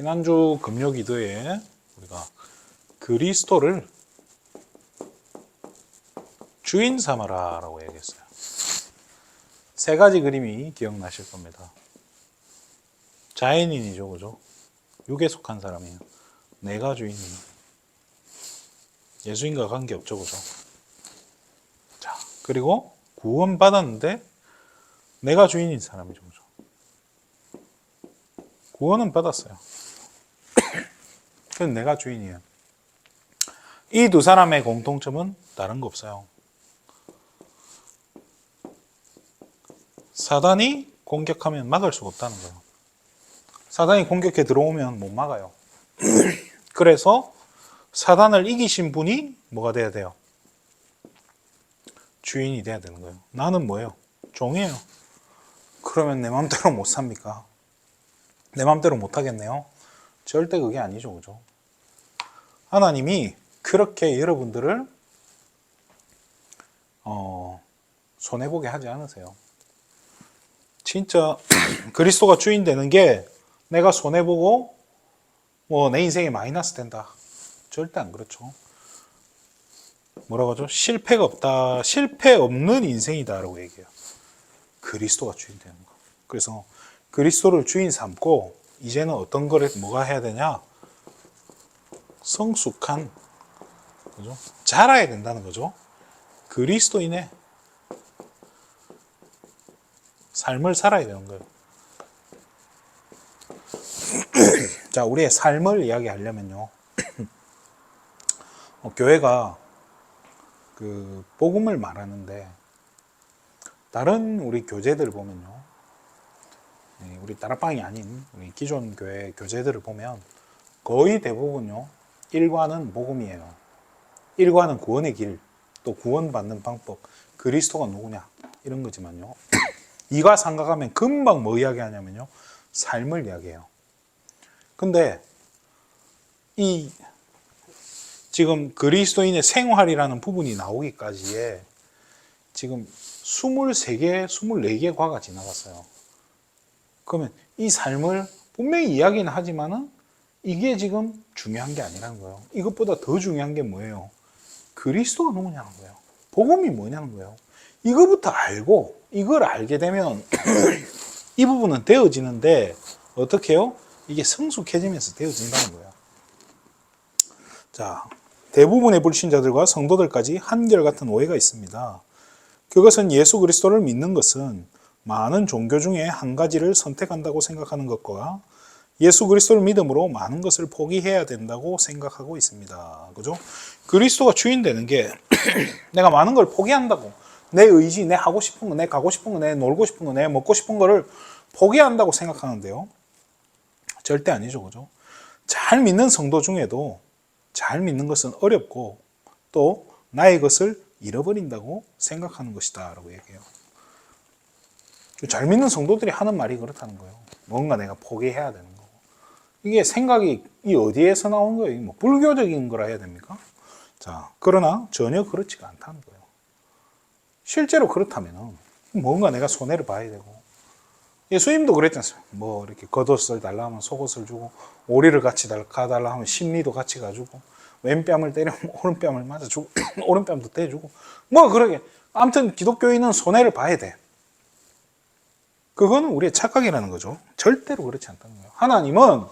지난주 금요기도에 우리가 그리스도를 주인 삼아라 라고 얘기했어요. 세 가지 그림이 기억나실 겁니다. 자연인이죠, 그죠? 육에 속한 사람이에요. 내가 주인이에요. 예수님과 관계없죠, 그죠? 자, 그리고 구원받았는데 내가 주인인 사람이죠, 그죠? 구원은 받았어요. 그건 내가 주인이에요. 이 두 사람의 공통점은 다른 거 없어요. 사단이 공격하면 막을 수가 없다는 거예요. 사단이 공격해 들어오면 못 막아요. 그래서 사단을 이기신 분이 뭐가 돼야 돼요? 주인이 돼야 되는 거예요. 나는 뭐예요? 종이에요. 그러면 내 마음대로 못 삽니까? 내 마음대로 못 하겠네요. 절대 그게 아니죠, 그죠? 하나님이 그렇게 여러분들을 손해보게 하지 않으세요. 진짜 그리스도가 주인 되는 게 내가 손해보고 내 인생에 마이너스 된다. 절대 안 그렇죠. 뭐라고 하죠? 실패가 없다. 실패 없는 인생이다 라고 얘기해요. 그리스도가 주인 되는 거. 그래서 그리스도를 주인 삼고 이제는 어떤 거를 뭐가 해야 되냐? 성숙한, 그죠? 자라야 된다는 거죠. 그리스도인의 삶을 살아야 되는 거예요. 자, 우리의 삶을 이야기하려면요. 교회가 그 복음을 말하는데 다른 우리 교재들 보면요. 우리 다락방이 아닌 우리 기존 교회 교재들을 보면 거의 대부분요. 1과는 복음이에요. 1과는 구원의 길, 또 구원받는 방법, 그리스도가 누구냐 이런 거지만요. 2과 3과 가면 금방 뭐 이야기하냐면요. 삶을 이야기해요. 근데 이 지금 그리스도인의 생활이라는 부분이 나오기까지에 지금 23개, 24개 과가 지나갔어요. 그러면 이 삶을 분명히 이야기는 하지만은 이게 지금 중요한 게 아니라는 거예요. 이것보다 더 중요한 게 뭐예요? 그리스도가 누구냐는 거예요. 복음이 뭐냐는 거예요. 이거부터 알고 이걸 알게 되면 이 부분은 되어지는데 어떻게 해요? 이게 성숙해지면서 되어진다는 거예요. 자, 대부분의 불신자들과 성도들까지 한결같은 오해가 있습니다. 그것은 예수 그리스도를 믿는 것은 많은 종교 중에 한 가지를 선택한다고 생각하는 것과 예수 그리스도를 믿음으로 많은 것을 포기해야 된다고 생각하고 있습니다. 그죠? 그리스도가 주인 되는 게 내가 많은 걸 포기한다고. 내 의지, 내 하고 싶은 거, 내 가고 싶은 거, 내 놀고 싶은 거, 내 먹고 싶은 거를 포기한다고 생각하는데요. 절대 아니죠. 그죠? 잘 믿는 성도 중에도 잘 믿는 것은 어렵고 또 나의 것을 잃어버린다고 생각하는 것이다 라고 얘기해요. 잘 믿는 성도들이 하는 말이 그렇다는 거예요. 뭔가 내가 포기해야 되는 거고. 이게 생각이 어디에서 나온 거예요? 뭐 불교적인 거라 해야 됩니까? 자, 그러나 전혀 그렇지가 않다는 거예요. 실제로 그렇다면 뭔가 내가 손해를 봐야 되고 예수님도 그랬지 않습니까? 뭐 이렇게 겉옷을 달라 하면 속옷을 주고 오리를 같이 가달라 하면 심리도 같이 가주고 왼뺨을 때리면 오른뺨을 맞아주고 오른뺨도 떼주고 뭐 그러게 아무튼 기독교인은 손해를 봐야 돼. 그거는 우리의 착각이라는 거죠. 절대로 그렇지 않다는 거예요. 하나님은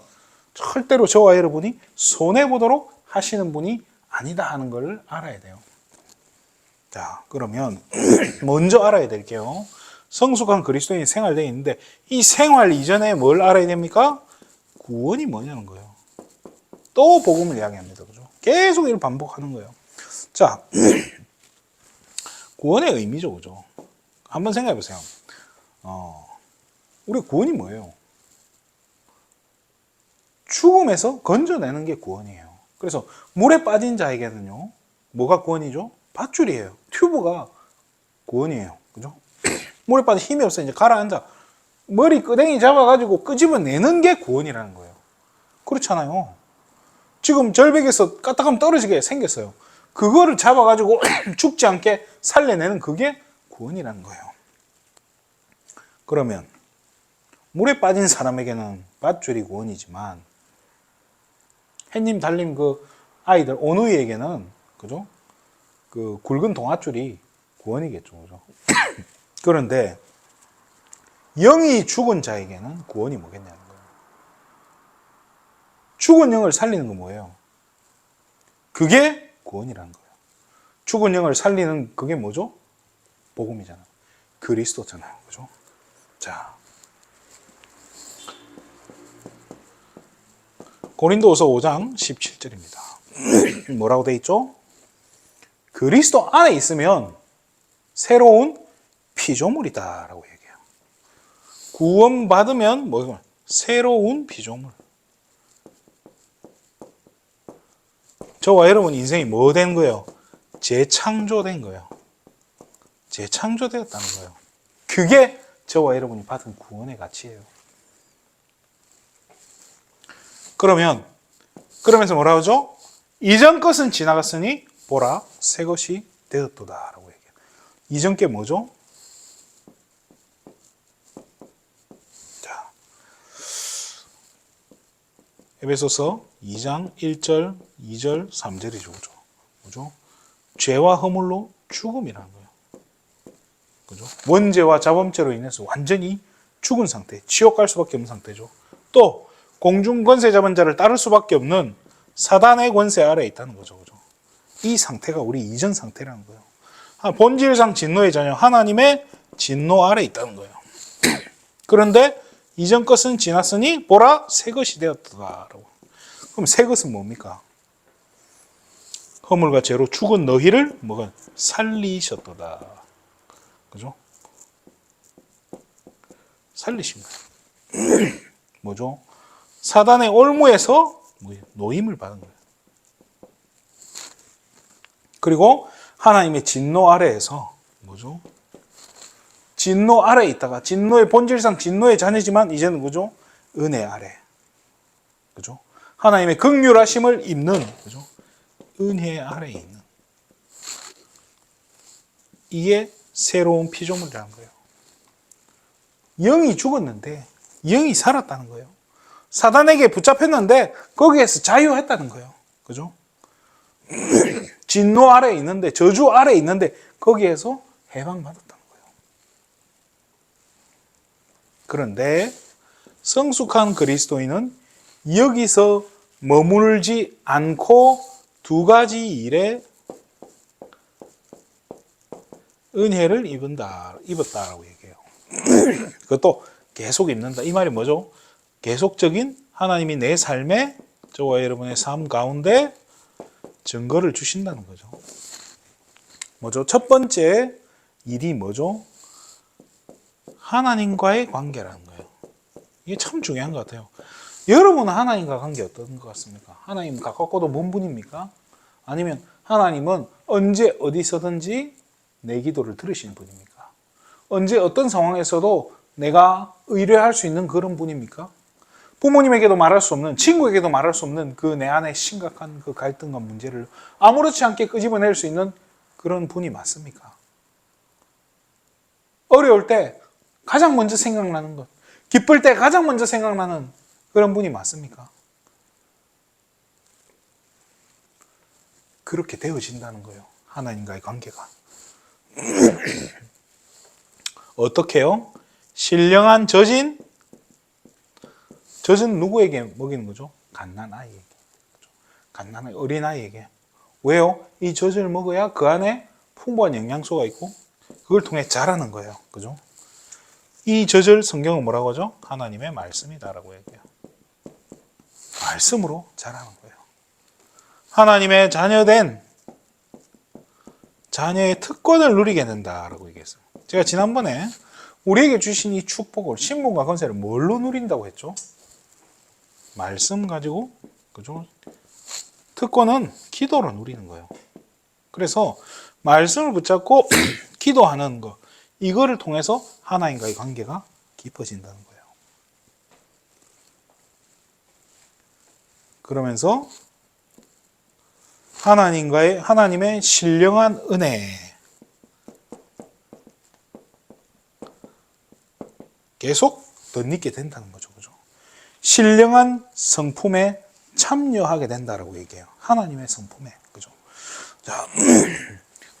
절대로 저와 여러분이 손해보도록 하시는 분이 아니다 하는 걸 알아야 돼요. 자, 그러면 먼저 알아야 될 게요. 성숙한 그리스도인이 생활되어 있는데 이 생활 이전에 뭘 알아야 됩니까? 구원이 뭐냐는 거예요. 또 복음을 이야기합니다. 그죠? 계속 이를 반복하는 거예요. 자, 구원의 의미죠. 그죠? 한번 생각해 보세요. 우리 구원이 뭐예요? 죽음에서 건져내는 게 구원이에요. 그래서 물에 빠진 자에게는요, 뭐가 구원이죠? 밧줄이에요. 튜브가 구원이에요. 그죠? 물에 빠져 힘이 없어 이제 가라앉아. 머리 끄댕이 잡아가지고 끄집어내는 게 구원이라는 거예요. 그렇잖아요. 지금 절벽에서 까딱하면 떨어지게 생겼어요. 그거를 잡아가지고 죽지 않게 살려내는 그게 구원이라는 거예요. 그러면 물에 빠진 사람에게는 밧줄이 구원이지만 햇님 달린 그 아이들, 오누이에게는, 그죠? 그 굵은 동아줄이 구원이겠죠. 그죠? 그런데 영이 죽은 자에게는 구원이 뭐겠냐는 거예요. 죽은 영을 살리는 건 뭐예요? 그게 구원이라는 거예요. 죽은 영을 살리는 그게 뭐죠? 복음이잖아요. 그리스도잖아요. 그죠? 자. 고린도후서 5장 17절입니다. 뭐라고 돼 있죠? 그리스도 안에 있으면 새로운 피조물이다라고 얘기해요. 구원받으면 뭐 새로운 피조물. 저와 여러분 인생이 뭐 된 거예요? 재창조된 거예요. 재창조되었다는 거예요. 그게 저와 여러분이 받은 구원의 가치예요. 그러면서 뭐라 하죠? 이전 것은 지나갔으니 보라 새 것이 되었도다 라고 얘기해요. 이전 게 뭐죠? 자, 에베소서 2장 1절, 2절, 3절이죠. 뭐죠? 죄와 허물로 죽음이라는 거예요. 그죠? 원죄와 자범죄로 인해서 완전히 죽은 상태, 지옥 갈 수밖에 없는 상태죠. 또 공중 권세 잡은 자를 따를 수밖에 없는 사단의 권세 아래에 있다는 거죠. 그죠? 이 상태가 우리 이전 상태라는 거예요. 본질상 진노의 자녀, 하나님의 진노 아래에 있다는 거예요. 그런데 이전 것은 지났으니 보라 새 것이 되었다라고. 그럼 새 것은 뭡니까? 허물과 죄로 죽은 너희를 뭐가 살리셨도다. 그죠? 살리신 거예요. 뭐죠? 사단의 올무에서 노임을 받은 거예요. 그리고 하나님의 진노 아래에서 뭐죠? 진노 아래에 있다가 진노의 본질상 진노의 자녀지만 이제는 뭐죠? 은혜 아래. 그죠? 하나님의 긍휼하심을 입는 그죠? 은혜 아래에 있는. 이게 새로운 피조물이라는 거예요. 영이 죽었는데 영이 살았다는 거예요. 사단에게 붙잡혔는데 거기에서 자유했다는 거예요. 그죠? 진노 아래에 있는데, 저주 아래에 있는데 거기에서 해방받았다는 거예요. 그런데 성숙한 그리스도인은 여기서 머물지 않고 두 가지 일에 은혜를 입었다라고 얘기해요. 그것도 계속 입는다. 이 말이 뭐죠? 계속적인 하나님이 내 삶에 저와 여러분의 삶 가운데 증거를 주신다는 거죠. 뭐죠? 첫 번째 일이 뭐죠? 하나님과의 관계라는 거예요. 이게 참 중요한 것 같아요. 여러분은 하나님과 관계 어떤 것 같습니까? 하나님 가깝고도 먼 분입니까? 아니면 하나님은 언제 어디서든지 내 기도를 들으시는 분입니까? 언제 어떤 상황에서도 내가 의뢰할 수 있는 그런 분입니까? 부모님에게도 말할 수 없는, 친구에게도 말할 수 없는 그 내 안에 심각한 그 갈등과 문제를 아무렇지 않게 끄집어낼 수 있는 그런 분이 맞습니까? 어려울 때 가장 먼저 생각나는 것, 기쁠 때 가장 먼저 생각나는 그런 분이 맞습니까? 그렇게 되어진다는 거예요. 하나님과의 관계가. 어떻게 해요? 신령한 젖은 누구에게 먹이는 거죠? 갓난아이에게. 갓난아이, 어린아이에게. 왜요? 이 젖을 먹어야 그 안에 풍부한 영양소가 있고 그걸 통해 자라는 거예요. 그죠? 이 젖을 성경은 뭐라고 하죠? 하나님의 말씀이다라고 얘기해요. 말씀으로 자라는 거예요. 하나님의 자녀된 자녀의 특권을 누리게 된다라고 얘기했어요. 제가 지난번에 우리에게 주신 이 축복을, 신분과 권세를 뭘로 누린다고 했죠? 말씀 가지고, 그죠? 특권은 기도로 누리는 거예요. 그래서 말씀을 붙잡고 기도하는 거, 이거를 통해서 하나님과의 관계가 깊어진다는 거예요. 그러면서 하나님의 신령한 은혜, 계속 덧입게 된다는 거죠. 그죠? 신령한 성품의 참여하게 된다라고 얘기해요. 하나님의 성품에. 그죠? 자,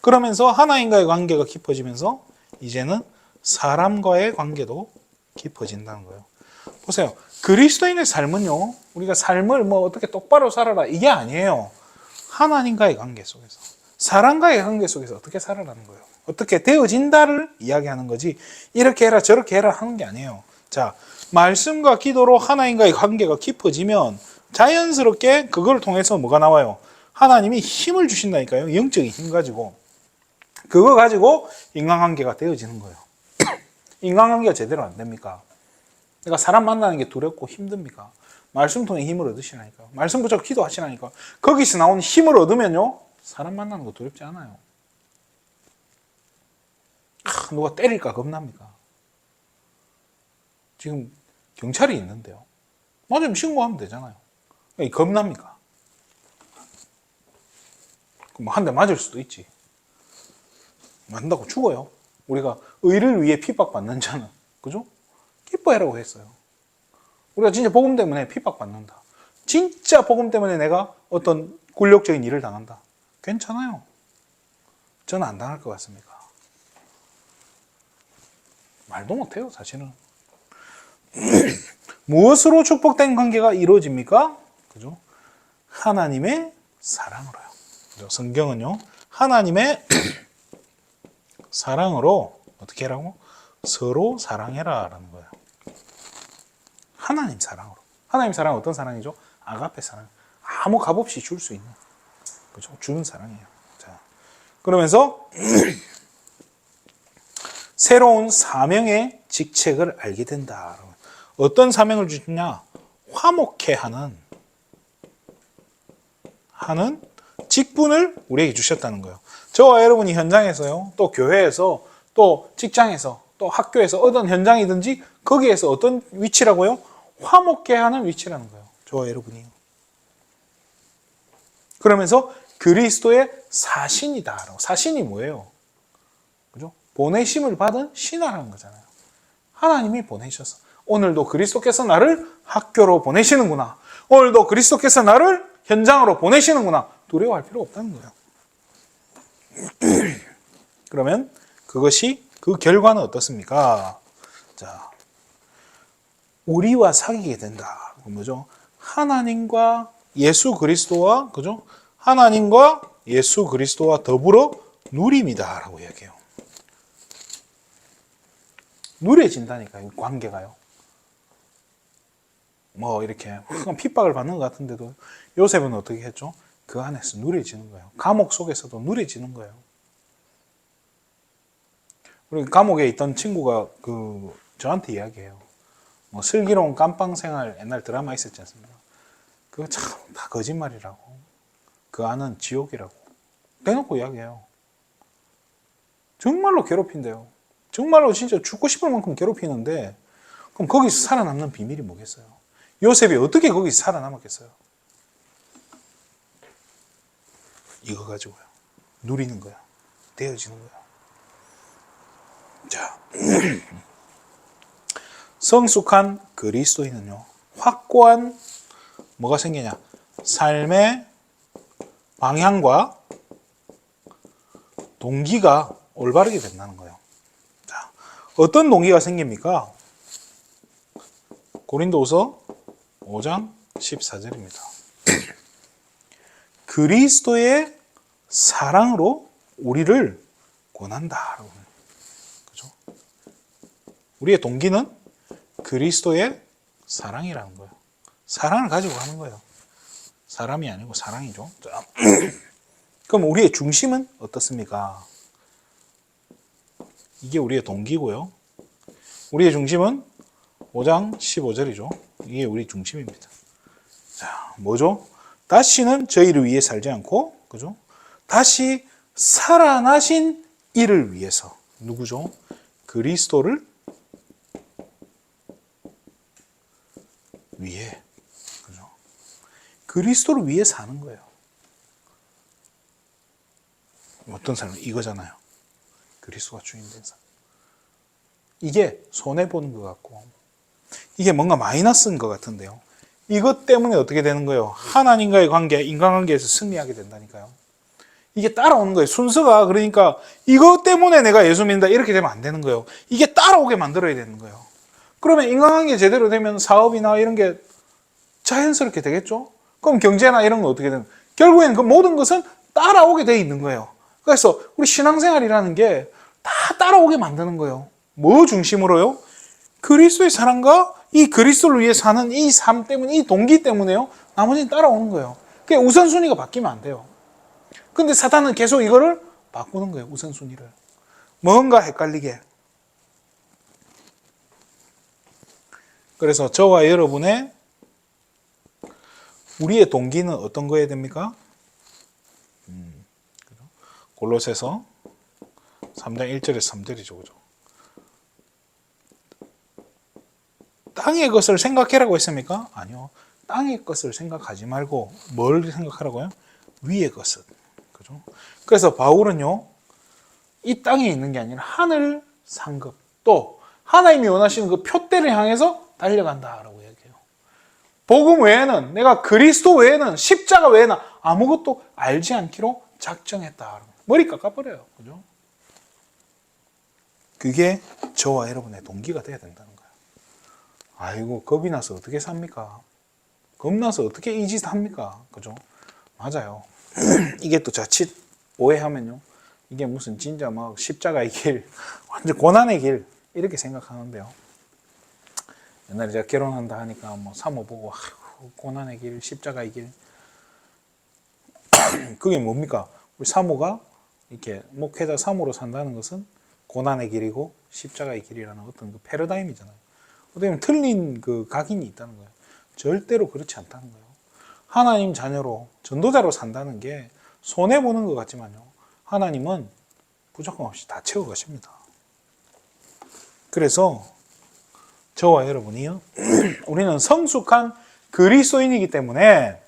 그러면서 하나님과의 관계가 깊어지면서 이제는 사람과의 관계도 깊어진다는 거예요. 보세요. 그리스도인의 삶은요, 우리가 삶을 뭐 어떻게 똑바로 살아라 이게 아니에요. 하나님과의 관계 속에서, 사람과의 관계 속에서 어떻게 살아라는 거예요. 어떻게 되어진다를 이야기하는 거지, 이렇게 해라 저렇게 해라 하는 게 아니에요. 자, 말씀과 기도로 하나님과의 관계가 깊어지면 자연스럽게 그걸 통해서 뭐가 나와요? 하나님이 힘을 주신다니까요. 영적인 힘 가지고. 그거 가지고 인간관계가 되어지는 거예요. 인간관계가 제대로 안 됩니까? 그러니까 사람 만나는 게 두렵고 힘듭니까? 말씀 통해 힘을 얻으시라니까요. 말씀 붙잡고 기도하시라니까. 거기서 나오는 힘을 얻으면요, 사람 만나는 거 두렵지 않아요. 누가 때릴까 겁납니까? 지금 경찰이 있는데요, 맞으면 신고하면 되잖아요. 겁납니까? 뭐 한 대 맞을 수도 있지. 맞는다고 죽어요. 우리가 의를 위해 핍박받는 자는, 그죠? 기뻐해라고 했어요. 우리가 진짜 복음 때문에 핍박받는다, 진짜 복음 때문에 내가 어떤 굴욕적인 일을 당한다, 괜찮아요. 저는 안 당할 것 같습니까? 말도 못해요, 사실은. 무엇으로 축복된 관계가 이루어집니까? 그죠? 하나님의 사랑으로요. 그죠? 성경은요, 하나님의 사랑으로 어떻게 하라고? 서로 사랑해라 라는 거예요. 하나님 사랑으로. 하나님 사랑은 어떤 사랑이죠? 아가페 사랑. 아무 값 없이 줄 수 있는, 그죠? 주는 사랑이에요. 자, 그러면서 새로운 사명의 직책을 알게 된다. 어떤 사명을 주냐? 화목해 하는 직분을 우리에게 주셨다는 거예요. 저와 여러분이 현장에서요, 또 교회에서, 또 직장에서, 또 학교에서 어떤 현장이든지 거기에서 어떤 위치라고요? 화목해 하는 위치라는 거예요. 저와 여러분이. 그러면서 그리스도의 사신이다. 사신이 뭐예요? 그죠? 보내심을 받은 신하라는 거잖아요. 하나님이 보내셔서 오늘도 그리스도께서 나를 학교로 보내시는구나, 오늘도 그리스도께서 나를 현장으로 보내시는구나, 두려워할 필요 없다는 거예요. 그러면 그것이, 그 결과는 어떻습니까? 자, 우리와 사귀게 된다. 뭐죠? 하나님과 예수 그리스도와, 그죠? 하나님과 예수 그리스도와 더불어 누림이다라고 이야기해요. 누려진다니까요, 관계가요. 뭐 이렇게 핍박을 받는 것 같은데도 요셉은 어떻게 했죠? 그 안에서 누려지는 거예요. 감옥 속에서도 누려지는 거예요. 우리 감옥에 있던 친구가 저한테 이야기해요. 뭐 슬기로운 깜빵 생활, 옛날 드라마 있었지 않습니까? 그거 참 다 거짓말이라고. 그 안은 지옥이라고. 대놓고 이야기해요. 정말로 괴롭힌대요. 정말로 진짜 죽고 싶을 만큼 괴롭히는데, 그럼 거기서 살아남는 비밀이 뭐겠어요? 요셉이 어떻게 거기서 살아남았겠어요? 이거 가지고요. 누리는 거야. 되어지는 거야. 자, 성숙한 그리스도인은요, 확고한 뭐가 생기냐? 삶의 방향과 동기가 올바르게 된다는 거예요. 자, 어떤 동기가 생깁니까? 고린도후서 5장 14절입니다. 그리스도의 사랑으로 우리를 권한다. 그죠? 우리의 동기는 그리스도의 사랑이라는 거예요. 사랑을 가지고 하는 거예요. 사람이 아니고 사랑이죠. 자, 그럼 우리의 중심은 어떻습니까? 이게 우리의 동기고요. 우리의 중심은 5장 15절이죠. 이게 우리 중심입니다. 자, 뭐죠? 다시는 저희를 위해 살지 않고, 그죠? 다시 살아나신 이를 위해서. 누구죠? 그리스도를 위해. 그죠? 그리스도를 위해 사는 거예요. 어떤 삶? 이거잖아요. 그리스도가 주인된 삶. 이게 손해보는 것 같고, 이게 뭔가 마이너스인 것 같은데요. 이것 때문에 어떻게 되는 거예요? 하나님과의 관계, 인간관계에서 승리하게 된다니까요. 이게 따라오는 거예요. 순서가. 그러니까 이것 때문에 내가 예수 믿는다 이렇게 되면 안 되는 거예요. 이게 따라오게 만들어야 되는 거예요. 그러면 인간관계 제대로 되면 사업이나 이런 게 자연스럽게 되겠죠? 그럼 경제나 이런 건 어떻게 되는 거예요? 결국에는 그 모든 것은 따라오게 돼 있는 거예요. 그래서 우리 신앙생활이라는 게 다 따라오게 만드는 거예요. 뭐 중심으로요? 그리스도의 사랑과 이 그리스도를 위해 사는 이 삶 때문에, 이 동기 때문에요. 나머지는 따라오는 거예요. 그게 우선순위가 바뀌면 안 돼요. 근데 사탄은 계속 이거를 바꾸는 거예요. 우선순위를. 뭔가 헷갈리게. 그래서 저와 여러분의 우리의 동기는 어떤 거여야 됩니까? 골로새서 3장 1절에서 3절이죠. 그죠? 땅의 것을 생각해라고 했습니까? 아니요. 땅의 것을 생각하지 말고 뭘 생각하라고요? 위의 것을. 그죠? 그래서 바울은요, 이 땅에 있는 게 아니라 하늘 상급, 또 하나님이 원하시는 그 표대를 향해서 달려간다라고 얘기해요. 복음 외에는, 내가 그리스도 외에는, 십자가 외에는 아무것도 알지 않기로 작정했다. 머리 깎아버려요. 그죠? 그게 저와 여러분의 동기가 돼야 된다는 거예요. 아이고, 겁이 나서 어떻게 삽니까? 겁나서 어떻게 이 짓 합니까? 그죠? 맞아요. 이게 또 자칫 오해하면요. 이게 무슨 진짜 막 십자가의 길, 완전 고난의 길, 이렇게 생각하는데요. 옛날에 제가 결혼한다 하니까 뭐 사모 보고, 아이고, 고난의 길, 십자가의 길. 그게 뭡니까? 우리 사모가 이렇게 목회자 사모로 산다는 것은 고난의 길이고 십자가의 길이라는 어떤 그 패러다임이잖아요. 어떻게 보면 틀린 그 각인이 있다는 거예요. 절대로 그렇지 않다는 거예요. 하나님 자녀로, 전도자로 산다는 게 손해보는 것 같지만요. 하나님은 부족함 없이 다 채워가십니다. 그래서 저와 여러분이요. 우리는 성숙한 그리스도인이기 때문에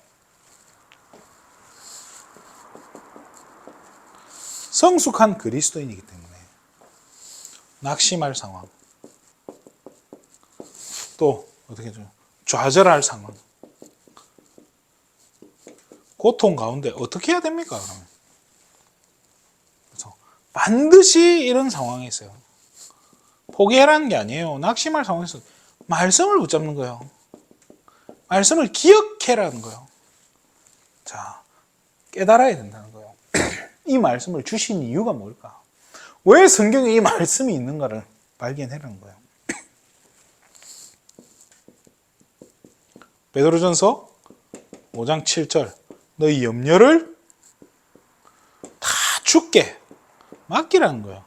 성숙한 그리스도인이기 때문에 낙심할 상황, 또 어떻게 좀 좌절할 상황, 고통 가운데 어떻게 해야 됩니까? 그러면 그래서 반드시 이런 상황에 있어요. 포기해라는 게 아니에요. 낙심할 상황에서 말씀을 붙잡는 거예요. 말씀을 기억해라는 거예요. 자, 깨달아야 된다는 거예요. 이 말씀을 주신 이유가 뭘까? 왜 성경에 이 말씀이 있는가를 발견해라는 거예요. 베드로전서 5장 7절, 너희 염려를 다 주께 맡기라는 거예요.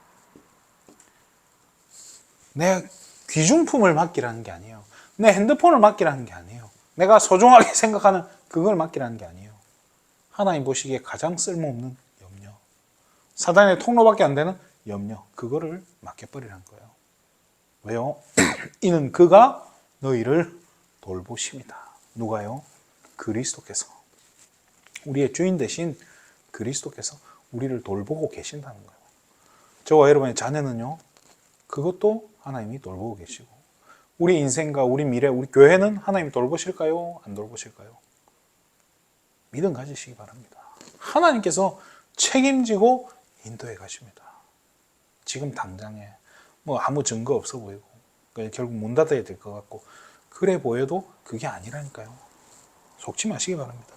내 귀중품을 맡기라는 게 아니에요. 내 핸드폰을 맡기라는 게 아니에요. 내가 소중하게 생각하는 그걸 맡기라는 게 아니에요. 하나님 보시기에 가장 쓸모없는 염려, 사단의 통로밖에 안 되는 염려, 그거를 맡겨버리라는 거예요. 왜요? 이는 그가 너희를 돌보십니다. 누가요? 그리스도께서. 우리의 주인 되신 그리스도께서 우리를 돌보고 계신다는 거예요. 저와 여러분의 자녀는요, 그것도 하나님이 돌보고 계시고, 우리 인생과 우리 미래, 우리 교회는 하나님이 돌보실까요? 안 돌보실까요? 믿음 가지시기 바랍니다. 하나님께서 책임지고 인도해 가십니다. 지금 당장에 뭐 아무 증거 없어 보이고 결국 문 닫아야 될 것 같고 그래 보여도 그게 아니라니까요. 속지 마시기 바랍니다.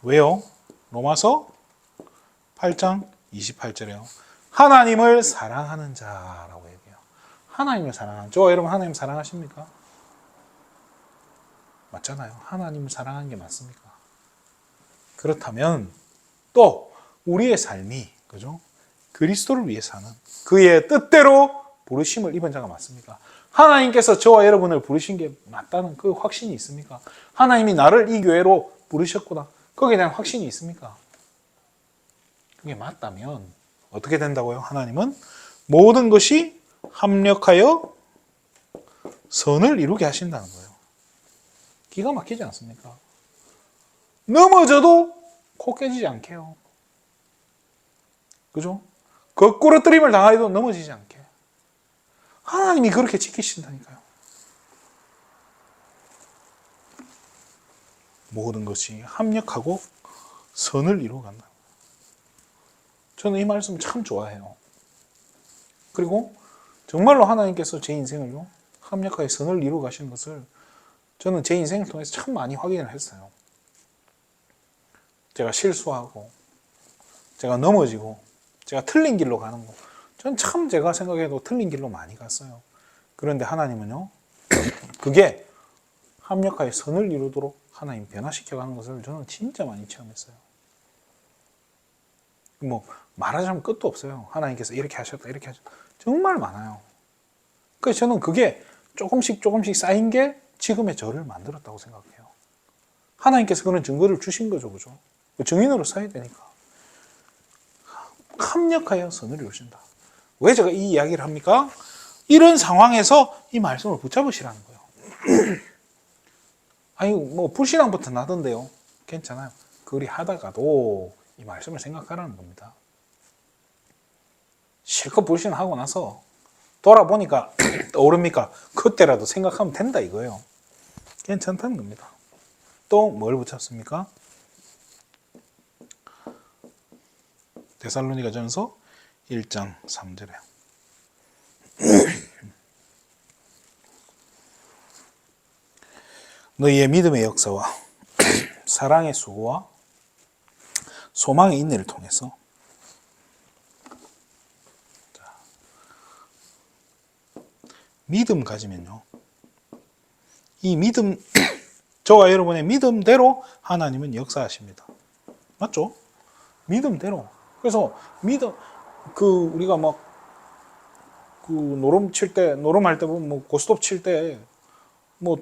왜요? 로마서 8장 28절에요. 하나님을 사랑하는 자라고 얘기해요. 하나님을 사랑하는, 저와 여러분 하나님 사랑하십니까? 맞잖아요. 하나님을 사랑하는 게 맞습니까? 그렇다면 또 우리의 삶이, 그죠? 그리스도를 위해 사는 그의 뜻대로 부르심을 입은 자가 맞습니까? 하나님께서 저와 여러분을 부르신 게 맞다는 그 확신이 있습니까? 하나님이 나를 이 교회로 부르셨구나. 거기에 대한 확신이 있습니까? 그게 맞다면 어떻게 된다고요? 하나님은 모든 것이 합력하여 선을 이루게 하신다는 거예요. 기가 막히지 않습니까? 넘어져도 코 깨지지 않게요. 그죠? 거꾸로 뜨림을 당하여도 넘어지지 않게. 하나님이 그렇게 지키신다니까요. 모든 것이 합력하고 선을 이루어간다. 저는 이 말씀 참 좋아해요. 그리고 정말로 하나님께서 제 인생을요, 합력하여 선을 이루어 가시는 것을 저는 제 인생을 통해서 참 많이 확인을 했어요. 제가 실수하고, 제가 넘어지고, 제가 틀린 길로 가는 거. 전 참 제가 생각해도 틀린 길로 많이 갔어요. 그런데 하나님은요, 그게 합력하여 선을 이루도록 하나님 변화시켜가는 것을 저는 진짜 많이 체험했어요. 뭐 말하자면 끝도 없어요. 하나님께서 이렇게 하셨다, 이렇게 하셨다. 정말 많아요. 그래서 저는 그게 조금씩 쌓인 게 지금의 저를 만들었다고 생각해요. 하나님께서 그런 증거를 주신 거죠, 그죠? 증인으로 서야 되니까. 합력하여 선을 이루신다. 왜 제가 이 이야기를 합니까? 이런 상황에서 이 말씀을 붙잡으시라는 거예요. 아니, 뭐, 불신앙부터 나던데요. 괜찮아요. 그리 하다가도 이 말씀을 생각하라는 겁니다. 실컷 불신하고 나서 돌아보니까 떠오릅니까? 그때라도 생각하면 된다 이거예요. 괜찮다는 겁니다. 또 뭘 붙였습니까? 데살로니가 전서 1장 3절에 너희의 믿음의 역사와 사랑의 수고와 소망의 인내를 통해서 믿음 가지면요, 이 믿음, 저와 여러분의 믿음대로 하나님은 역사하십니다. 맞죠? 믿음대로. 그래서 믿음, 우리가 막 노름할 때 보면 고스톱 칠 때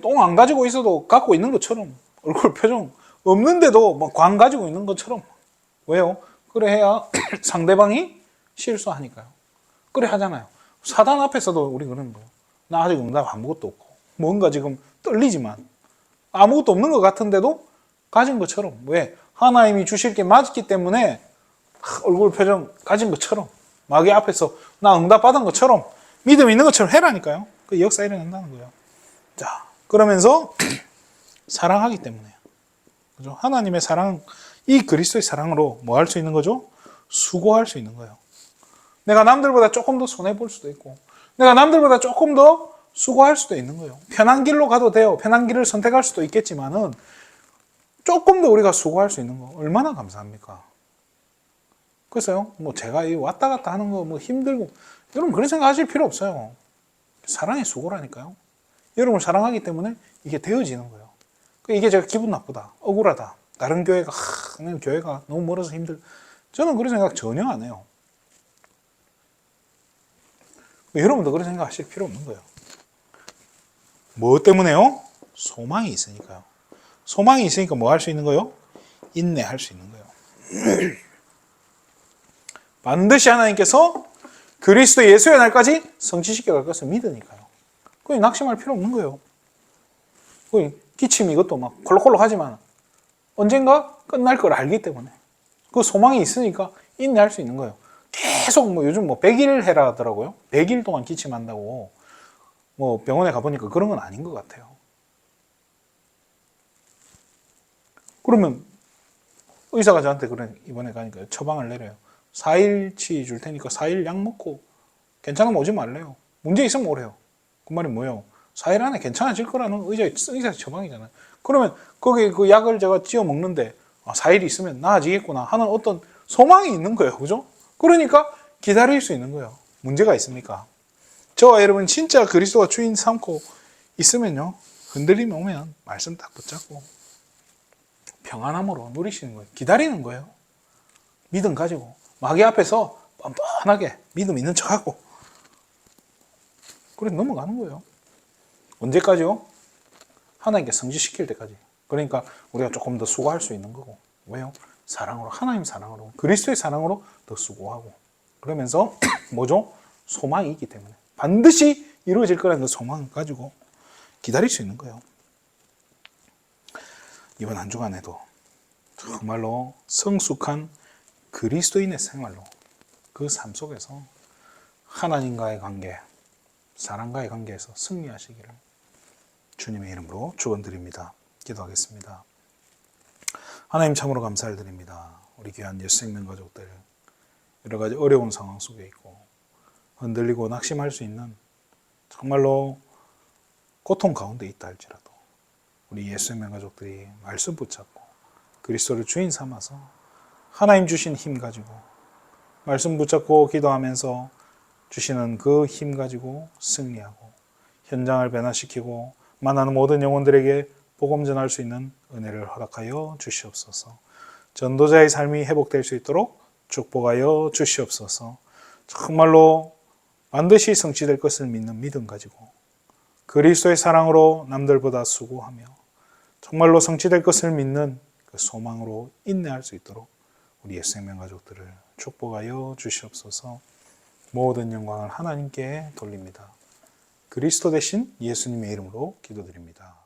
똥 안 가지고 있어도 갖고 있는 것처럼, 얼굴 표정 없는데도 광 가지고 있는 것처럼. 왜요? 그래 해야 상대방이 실수하니까요. 그래 하잖아요. 사단 앞에서도 우리 그러는 거예요. 나 아직 응답 아무것도 없고, 뭔가 지금 떨리지만 아무것도 없는 것 같은데도 가진 것처럼. 왜? 하나님이 주실 게 맞기 때문에 얼굴 표정 가진 것처럼, 마귀 앞에서 나 응답 받은 것처럼, 믿음 있는 것처럼 해라니까요. 그 역사 일어난다는 거예요. 자, 그러면서 사랑하기 때문에, 그죠? 하나님의 사랑, 이 그리스도의 사랑으로 뭐 할 수 있는 거죠? 수고할 수 있는 거예요. 내가 남들보다 조금 더 손해 볼 수도 있고, 내가 남들보다 조금 더 수고할 수도 있는 거예요. 편한 길로 가도 돼요. 편한 길을 선택할 수도 있겠지만은 조금 더 우리가 수고할 수 있는 거 얼마나 감사합니까? 그래서요, 제가 왔다 갔다 하는 거 힘들고, 여러분 그런 생각 하실 필요 없어요. 사랑의 수고라니까요. 여러분을 사랑하기 때문에 이게 되어지는 거예요. 이게 제가 기분 나쁘다, 억울하다, 다른 교회가, 교회가 너무 멀어서 저는 그런 생각 전혀 안 해요. 여러분도 그런 생각 하실 필요 없는 거예요. 뭐 때문에요? 소망이 있으니까요. 소망이 있으니까 뭐 할 수 있는 거예요? 인내할 수 있는 거예요. 반드시 하나님께서 그리스도 예수의 날까지 성취시켜 갈 것을 믿으니까요. 그게 낙심할 필요 없는 거예요. 기침이 이것도 콜록콜록 하지만 언젠가 끝날 걸 알기 때문에 그 소망이 있으니까 인내할 수 있는 거예요. 계속 요즘 100일 해라 하더라고요. 100일 동안 기침한다고. 병원에 가보니까 그런 건 아닌 것 같아요. 그러면 의사가 저한테 이번에 가니까 처방을 내려요. 4일치 줄 테니까 4일 약 먹고 괜찮으면 오지 말래요. 문제 있으면 오래요. 그 말이 뭐예요? 4일 안에 괜찮아질 거라는 의사 처방이잖아요. 그러면 거기 그 약을 제가 찌어 먹는데 4일 있으면 나아지겠구나 하는 어떤 소망이 있는 거예요. 그죠? 그러니까 기다릴 수 있는 거예요. 문제가 있습니까? 저와 여러분 진짜 그리스도가 주인 삼고 있으면요, 흔들림이 오면 말씀 딱 붙잡고 평안함으로 누리시는 거예요. 기다리는 거예요. 믿음 가지고 마귀 앞에서 뻔뻔하게 믿음 있는 척하고 그래 넘어가는 거예요. 언제까지요? 하나님께 성취시킬 때까지. 그러니까 우리가 조금 더 수고할 수 있는 거고. 왜요? 사랑으로, 하나님 사랑으로, 그리스도의 사랑으로 더 수고하고. 그러면서 뭐죠? 소망이 있기 때문에 반드시 이루어질 거라는 그 소망을 가지고 기다릴 수 있는 거예요. 이번 한 주간에도 정말로 성숙한 그리스도인의 생활로 그 삶 속에서 하나님과의 관계, 사랑과의 관계에서 승리하시기를 주님의 이름으로 축원드립니다. 기도하겠습니다. 하나님 참으로 감사를 드립니다. 우리 귀한 예수생명 가족들 여러 가지 어려운 상황 속에 있고 흔들리고 낙심할 수 있는 정말로 고통 가운데 있다 할지라도 우리 예수생명 가족들이 말씀 붙잡고 그리스도를 주인 삼아서 하나님 주신 힘 가지고 말씀 붙잡고 기도하면서 주시는 그 힘 가지고 승리하고 현장을 변화시키고 만나는 모든 영혼들에게 복음 전할 수 있는 은혜를 허락하여 주시옵소서. 전도자의 삶이 회복될 수 있도록 축복하여 주시옵소서. 정말로 반드시 성취될 것을 믿는 믿음 가지고 그리스도의 사랑으로 남들보다 수고하며 정말로 성취될 것을 믿는 그 소망으로 인내할 수 있도록 우리 예수생명 가족들을 축복하여 주시옵소서. 모든 영광을 하나님께 돌립니다. 그리스도 대신 예수님의 이름으로 기도드립니다.